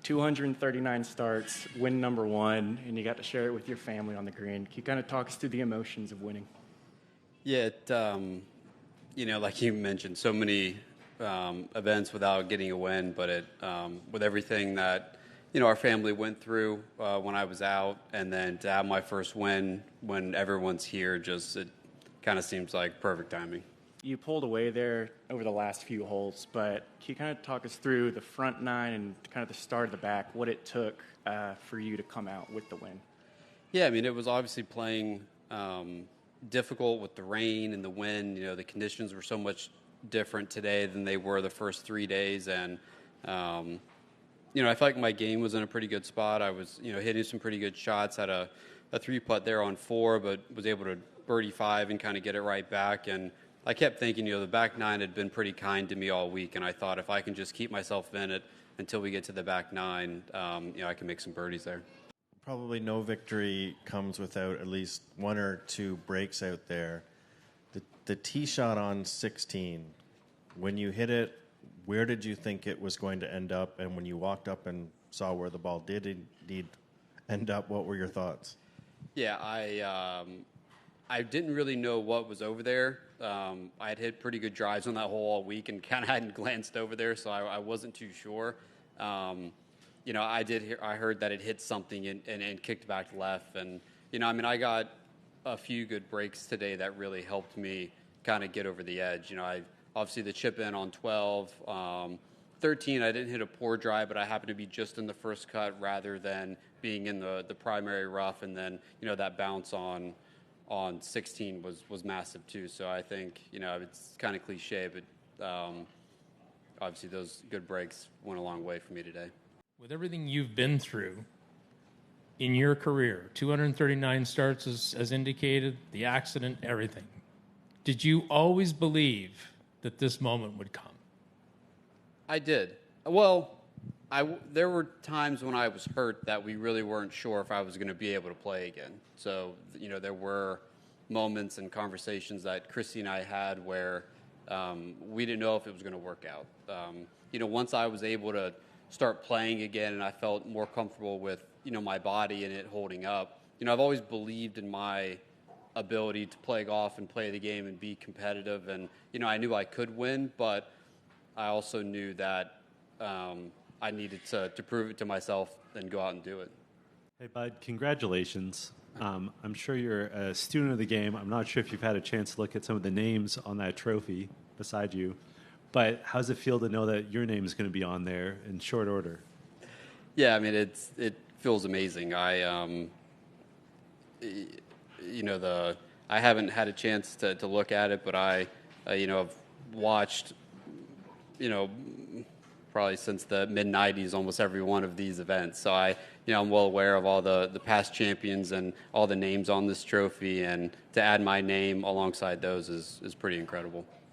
239 starts, win number one, and you got to share it with your family on the green. Can you kind of talk us through the emotions of winning? Yeah, like you mentioned, so many events without getting a win, but with everything that our family went through when I was out, and then to have my first win when everyone's here, it kind of seems like perfect timing. You pulled away there over the last few holes, but can you kind of talk us through the front nine and kind of the start of the back, what it took for you to come out with the win? Yeah, I mean, it was obviously playing difficult with the rain and the wind. The conditions were so much different today than they were the first 3 days, and I felt like my game was in a pretty good spot. I was hitting some pretty good shots, had a 3-putt there on 4, but was able to birdie 5 and kind of get it right back. And I kept thinking, the back nine had been pretty kind to me all week, and I thought if I can just keep myself in it until we get to the back nine, I can make some birdies there. Probably no victory comes without at least 1 or 2 breaks out there. The tee shot on 16, when you hit it, where did you think it was going to end up? And when you walked up and saw where the ball did indeed end up, what were your thoughts? Yeah, I didn't really know what was over there. I had hit pretty good drives on that hole all week and kind of hadn't glanced over there, so I wasn't too sure. I heard that it hit something and kicked back left. And, I got a few good breaks today that really helped me kind of get over the edge. Obviously the chip in on 12. 13, I didn't hit a poor drive, but I happened to be just in the first cut rather than being in the primary rough. And then, that bounce on 16 was massive too. So I think, it's kind of cliche, but obviously those good breaks went a long way for me today. With everything you've been through in your career, 239 starts as indicated, the accident, everything, did you always believe that this moment would come? I did. Well, there were times when I was hurt that we really weren't sure if I was going to be able to play again. So, there were moments and conversations that Christy and I had where we didn't know if it was going to work out. Once I was able to start playing again and I felt more comfortable with, my body and it holding up, I've always believed in my ability to play golf and play the game and be competitive. And, I knew I could win, but I also knew that I needed to prove it to myself and go out and do it. Hey, Bud, congratulations. I'm sure you're a student of the game. I'm not sure if you've had a chance to look at some of the names on that trophy beside you, but how does it feel to know that your name is going to be on there in short order? Yeah, I mean, it feels amazing. I haven't had a chance to look at it, but I've watched, probably since the mid-'90s, almost every one of these events. So I'm well aware of all the past champions and all the names on this trophy, and to add my name alongside those is pretty incredible.